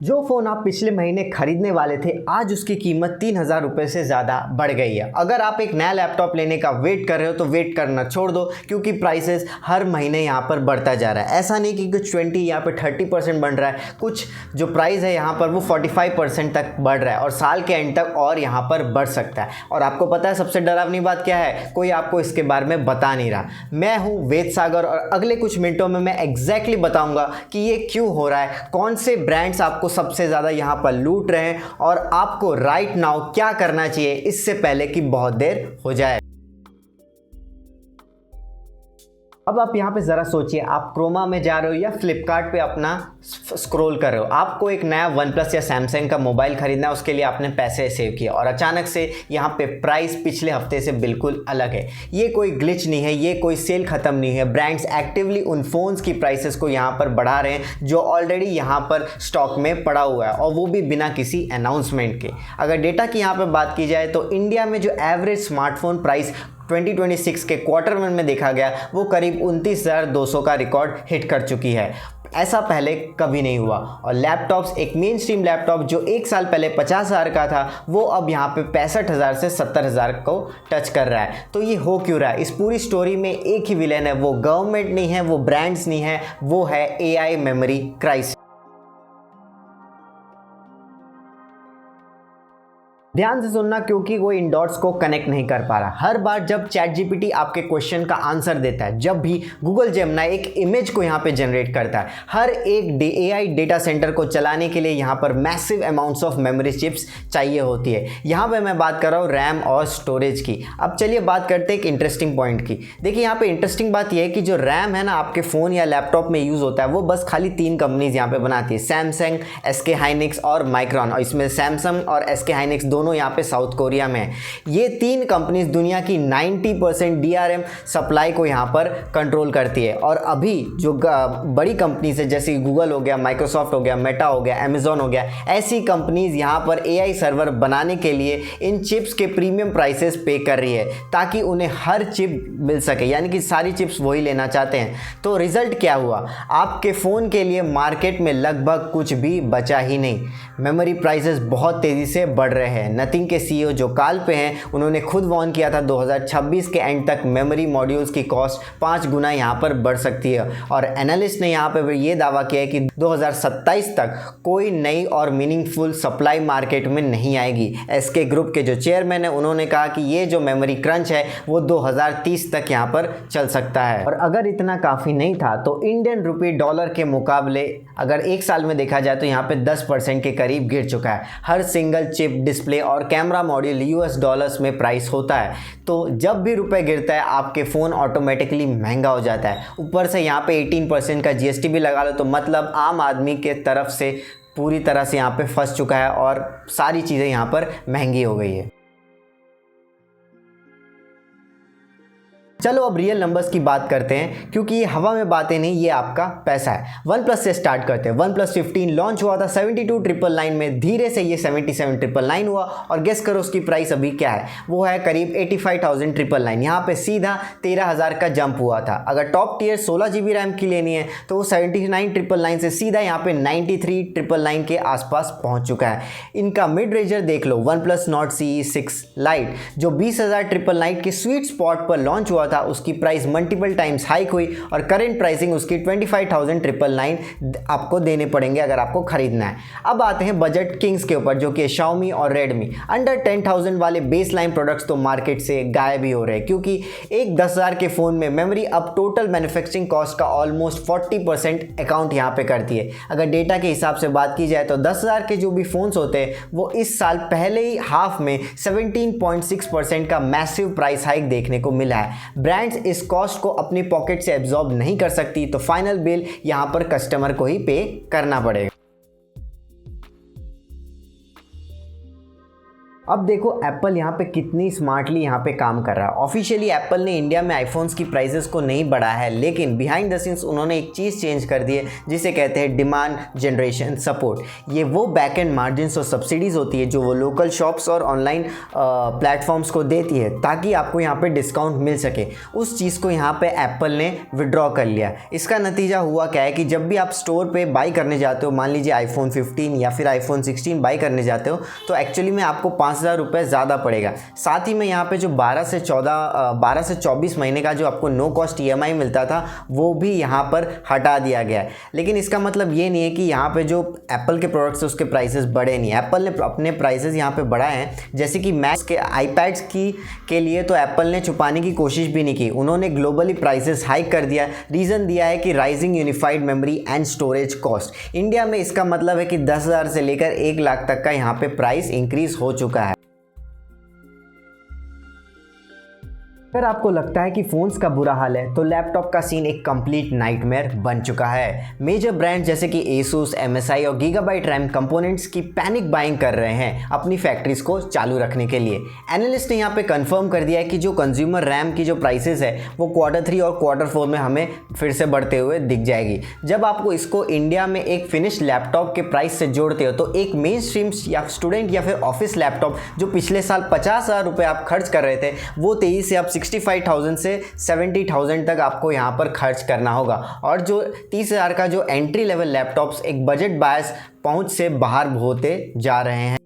जो फ़ोन आप पिछले महीने खरीदने वाले थे, आज उसकी कीमत 3,000 रुपये से ज़्यादा बढ़ गई है। अगर आप एक नया लैपटॉप लेने का वेट कर रहे हो तो वेट करना छोड़ दो, क्योंकि प्राइसेस हर महीने यहाँ पर बढ़ता जा रहा है। ऐसा नहीं कि कुछ 20 यहाँ पे 30% बढ़ रहा है, कुछ जो प्राइस है यहाँ पर वो 45% तक बढ़ रहा है और साल के एंड तक और यहाँ पर बढ़ सकता है। और आपको पता है सबसे डरावनी बात क्या है? कोई आपको इसके बारे में बता नहीं रहा। मैं हूँ वेद सागर और अगले कुछ मिनटों में मैं एग्जैक्टली बताऊँगा कि ये क्यों हो रहा है, कौन से ब्रांड्स आपको सबसे ज़्यादा यहाँ पर लूट रहे हैं और आपको राइट नाउ क्या करना चाहिए इससे पहले कि बहुत देर हो जाए। अब आप यहाँ पे ज़रा सोचिए, आप क्रोमा में जा रहे हो या फ्लिपकार्ट पे अपना स्क्रॉल कर रहे हो, आपको एक नया वन प्लस या सैमसंग का मोबाइल खरीदना है, उसके लिए आपने पैसे सेव किए और अचानक से यहाँ पे प्राइस पिछले हफ्ते से बिल्कुल अलग है। ये कोई ग्लिच नहीं है, ये कोई सेल ख़त्म नहीं है। ब्रांड्स एक्टिवली उन फ़ोन्स की प्राइसेस को यहाँ पर बढ़ा रहे हैं जो ऑलरेडी यहाँ पर स्टॉक में पड़ा हुआ है, और वो भी बिना किसी अनाउंसमेंट के। अगर डेटा की यहाँ पर बात की जाए तो इंडिया में जो एवरेज स्मार्टफोन प्राइस 2026 के क्वार्टर वन में देखा गया वो करीब 29,200 का रिकॉर्ड हिट कर चुकी है। ऐसा पहले कभी नहीं हुआ। और लैपटॉप्स, एक मेन स्ट्रीम लैपटॉप जो एक साल पहले 50,000 का था वो अब यहाँ पे 65,000 से 70,000 को टच कर रहा है। तो ये हो क्यों रहा है? इस पूरी स्टोरी में एक ही विलेन है, वो गवर्नमेंट नहीं है, वो ब्रांड्स नहीं है, वो है AI मेमोरी क्राइसिस। ध्यान से सुनना, क्योंकि वो इन डॉट्स को कनेक्ट नहीं कर पा रहा। हर बार जब चैट जीपीटी आपके क्वेश्चन का आंसर देता है, जब भी गूगल जेमिनी एक इमेज को यहाँ पे जनरेट करता है, हर एक AI डेटा सेंटर को चलाने के लिए यहाँ पर massive amounts of memory chips चाहिए होती है। यहाँ पे मैं बात कर रहा हूँ रैम और स्टोरेज की। अब चलिए बात करते हैं एक इंटरेस्टिंग पॉइंट की। देखिए यहाँ पे इंटरेस्टिंग बात यह है कि जो रैम है ना आपके फ़ोन या लैपटॉप में यूज़ होता है, वो बस खाली 3 कंपनीज यहाँ पे बनाती है, सैमसंग, SK हाइनिक्स और माइक्रॉन। और इसमें सैमसंग और SK हाइनिक्स दोनों यहाँ पे साउथ कोरिया में है। ये 3 कंपनीज दुनिया की 90% DRM सप्लाई को यहाँ पर कंट्रोल करती है। और अभी जो बड़ी कंपनीज है जैसे गूगल हो गया, माइक्रोसॉफ्ट हो गया, मेटा हो गया, अमेजॉन हो गया, ऐसी कंपनीज यहाँ पर AI सर्वर बनाने के लिए इन चिप्स के प्रीमियम प्राइसेस पे कर रही है ताकि उन्हें हर चिप मिल सके, यानी कि सारी चिप्स वही लेना चाहते हैं। तो रिजल्ट क्या हुआ? आपके फ़ोन के लिए मार्केट में लगभग कुछ भी बचा ही नहीं। मेमोरी प्राइसेस बहुत तेज़ी से बढ़ रहे हैं। नथिंग के CEO जो काल पे हैं, उन्होंने खुद वार्न किया था 2026 के एंड तक मेमोरी मॉड्यूल्स की कॉस्ट 5 गुना यहाँ पर बढ़ सकती है। और एनालिस्ट ने यहाँ पर ये दावा किया है कि 2027 तक कोई नई और मीनिंगफुल सप्लाई मार्केट में नहीं आएगी। SK ग्रुप के जो चेयरमैन है उन्होंने कहा कि ये जो मेमोरी क्रंच है वो 2030 तक यहाँ पर चल सकता है। और अगर इतना काफ़ी नहीं था तो इंडियन रुपये डॉलर के मुकाबले अगर एक साल में देखा जाए तो यहाँ पे 10% के करीब गिर चुका है। हर सिंगल चिप, डिस्प्ले और कैमरा मॉड्यूल US डॉलर्स में प्राइस होता है। तो जब भी रुपए गिरता है आपके फ़ोन ऑटोमेटिकली महंगा हो जाता है। ऊपर से यहाँ पे 18% का GST भी लगा लो, तो मतलब आम आदमी के तरफ से पूरी तरह से यहाँ पे फंस चुका है और सारी चीज़ें यहाँ पर महंगी हो गई है। चलो अब रियल नंबर्स की बात करते हैं, क्योंकि ये हवा में बातें नहीं, ये आपका पैसा है। वन प्लस से स्टार्ट करते हैं। वन प्लस 15 लॉन्च हुआ था 72,999 में, धीरे से ये 77,999 हुआ और गेस करो उसकी प्राइस अभी क्या है? वो है करीब 85,999। यहाँ पे सीधा 13,000 का जंप हुआ था। अगर टॉप टीयर 16 GB रैम की लेनी है तो वो 79,999 से सीधा यहाँ पे 93,999 के आसपास पहुँच चुका है। इनका मिड रेंजर देख लो, one plus Nord CE 6 lite जो 20,999 के स्वीट स्पॉट पर लॉन्च हुआ था, उसकी प्राइस मल्टीपल टाइम्स हाइक हुई और करंट प्राइसिंग उसकी 25,999 आपको देने पड़ेंगे अगर आपको खरीदना है। अब आते हैं बजट किंग्स के ऊपर, जो कि Xiaomi और Redmi। अंडर 10,000 वाले बेस लाइन प्रोडक्ट्स तो मार्केट से गायब ही हो रहे हैं, क्योंकि एक 10,000 के फ़ोन में मेमोरी अब टोटल मैन्युफैक्चरिंग कॉस्ट का ऑलमोस्ट 40% अकाउंट यहाँ पे करती है। अगर डेटा के हिसाब से बात की जाए तो 10,000 के जो भी फ़ोन्स होते हैं वो इस साल पहले ही हाफ में 17.6% का मैसिव प्राइस हाइक देखने को मिला है। ब्रांड्स इस कॉस्ट को अपनी पॉकेट से एब्जॉर्ब नहीं कर सकती, तो फाइनल बिल यहां पर कस्टमर को ही पे करना पड़ेगा। अब देखो एप्पल यहाँ पे कितनी स्मार्टली यहाँ पे काम कर रहा है। ऑफिशियली एप्पल ने इंडिया में आईफोन्स की प्राइसेस को नहीं बढ़ाया है, लेकिन बिहाइंड द सीन्स उन्होंने एक चीज़ चेंज कर दी है जिसे कहते हैं डिमांड जनरेशन सपोर्ट। ये वो बैक एंड मार्जिन और सब्सिडीज़ होती है जो वो लोकल शॉप्स और ऑनलाइन प्लेटफॉर्म्स को देती है ताकि आपको यहाँ पे डिस्काउंट मिल सके। उस चीज़ को यहाँ पे एप्पल ने विड्रॉ कर लिया। इसका नतीजा हुआ क्या है कि जब भी आप स्टोर पे बाई करने जाते हो, मान लीजिए आईफोन 15 या फिर आईफोन 16 बाई करने जाते हो, तो एक्चुअली में आपको 5,000 रुपये ज़्यादा पड़ेगा। साथ ही में यहाँ पे जो 12 से 24 महीने का जो आपको नो कॉस्ट EMI मिलता था वो भी यहाँ पर हटा दिया गया है। लेकिन इसका मतलब ये नहीं है कि यहाँ पे जो एप्पल के प्रोडक्ट्स है उसके प्राइसेस बढ़े नहीं। एप्पल ने अपने प्राइसेस यहाँ पे बढ़ाए हैं। जैसे कि मैक्स के आईपैड्स के लिए तो एप्पल ने छुपाने की कोशिश भी नहीं की, उन्होंने ग्लोबली प्राइसेस हाइक कर दिया। रीज़न दिया है कि rising unified memory and storage cost. India में इसका मतलब है कि 10,000 से लेकर 1 लाख तक का यहाँ पे प्राइस इंक्रीज हो चुका है। अगर आपको लगता है कि फ़ोन्स का बुरा हाल है तो लैपटॉप का सीन एक कंप्लीट नाइटमेयर बन चुका है। मेजर ब्रांड जैसे कि Asus, MSI और Gigabyte रैम कंपोनेंट्स की पैनिक बाइंग कर रहे हैं अपनी फैक्ट्रीज को चालू रखने के लिए। एनालिस्ट ने यहाँ पे कंफर्म कर दिया है कि जो कंज्यूमर रैम की जो प्राइसेस है वो Q3 और Q4 में हमें फिर से बढ़ते हुए दिख जाएगी। जब आपको इसको इंडिया में एक फिनिश लैपटॉप के प्राइस से जोड़ते हो तो एक मेन स्ट्रीम या स्टूडेंट या फिर ऑफिस लैपटॉप जो पिछले साल 50,000 रुपये आप खर्च कर रहे थे वो तेजी से आप 65,000 से 70,000 तक आपको यहाँ पर खर्च करना होगा। और जो 30,000 का जो एंट्री लेवल लैपटॉप्स एक बजट बायस पहुंच से बाहर होते जा रहे हैं।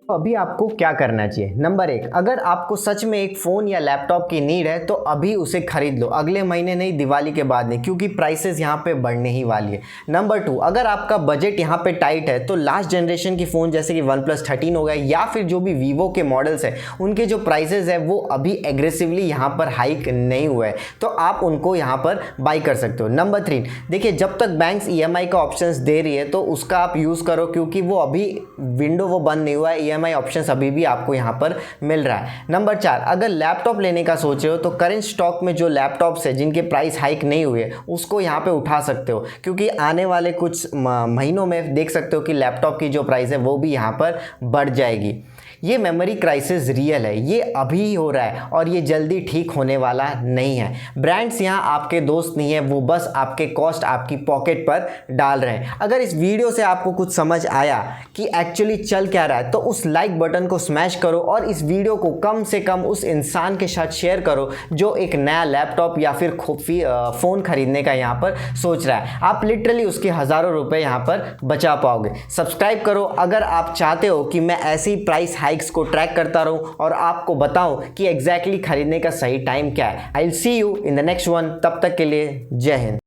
तो अभी आपको क्या करना चाहिए? नंबर 1, अगर आपको सच में एक फ़ोन या लैपटॉप की नीड है तो अभी उसे खरीद लो, अगले महीने नहीं, दिवाली के बाद नहीं, क्योंकि प्राइसेस यहाँ पे बढ़ने ही वाली है। नंबर 2, अगर आपका बजट यहाँ पे टाइट है तो लास्ट जनरेशन की फ़ोन जैसे कि OnePlus 13 हो गया या फिर जो भी वीवो के मॉडल्स है उनके जो प्राइसेस है वो अभी एग्रेसिवली यहाँ पर हाइक नहीं हुआ है, तो आप उनको यहाँ पर बाई कर सकते हो। नंबर 3, देखिए जब तक बैंक्स EMI का ऑप्शंस दे रही है तो उसका आप यूज़ करो, क्योंकि वो अभी विंडो वो बंद नहीं हुआ है, EMI ऑप्शंस अभी भी आपको यहाँ पर मिल रहा है। नंबर 4, अगर लैपटॉप लेने का सोच रहे हो तो करंट स्टॉक में जो लैपटॉप्स है जिनके प्राइस हाइक नहीं हुए उसको यहाँ पे उठा सकते हो, क्योंकि आने वाले कुछ महीनों में देख सकते हो कि लैपटॉप की जो प्राइस है वो भी यहाँ पर बढ़ जाएगी। ये मेमोरी क्राइसिस रियल है, ये अभी ही हो रहा है और ये जल्दी ठीक होने वाला नहीं है। ब्रांड्स यहाँ आपके दोस्त नहीं है, वो बस आपके कॉस्ट आपकी पॉकेट पर डाल रहे हैं। अगर इस वीडियो से आपको कुछ समझ आया कि एक्चुअली चल क्या रहा है तो उस लाइक बटन को स्मैश करो और इस वीडियो को कम से कम उस इंसान के साथ शेयर करो जो एक नया लैपटॉप या फिर फ़ोन खरीदने का यहाँ पर सोच रहा है। आप लिटरली उसके हज़ारों रुपए यहाँ पर बचा पाओगे। सब्सक्राइब करो अगर आप चाहते हो कि मैं ऐसी प्राइस हाइक्स को ट्रैक करता रहूं और आपको बताऊं कि एग्जैक्टली खरीदने का सही टाइम क्या है। I will see you in the next one. तब तक के लिए जय हिंद।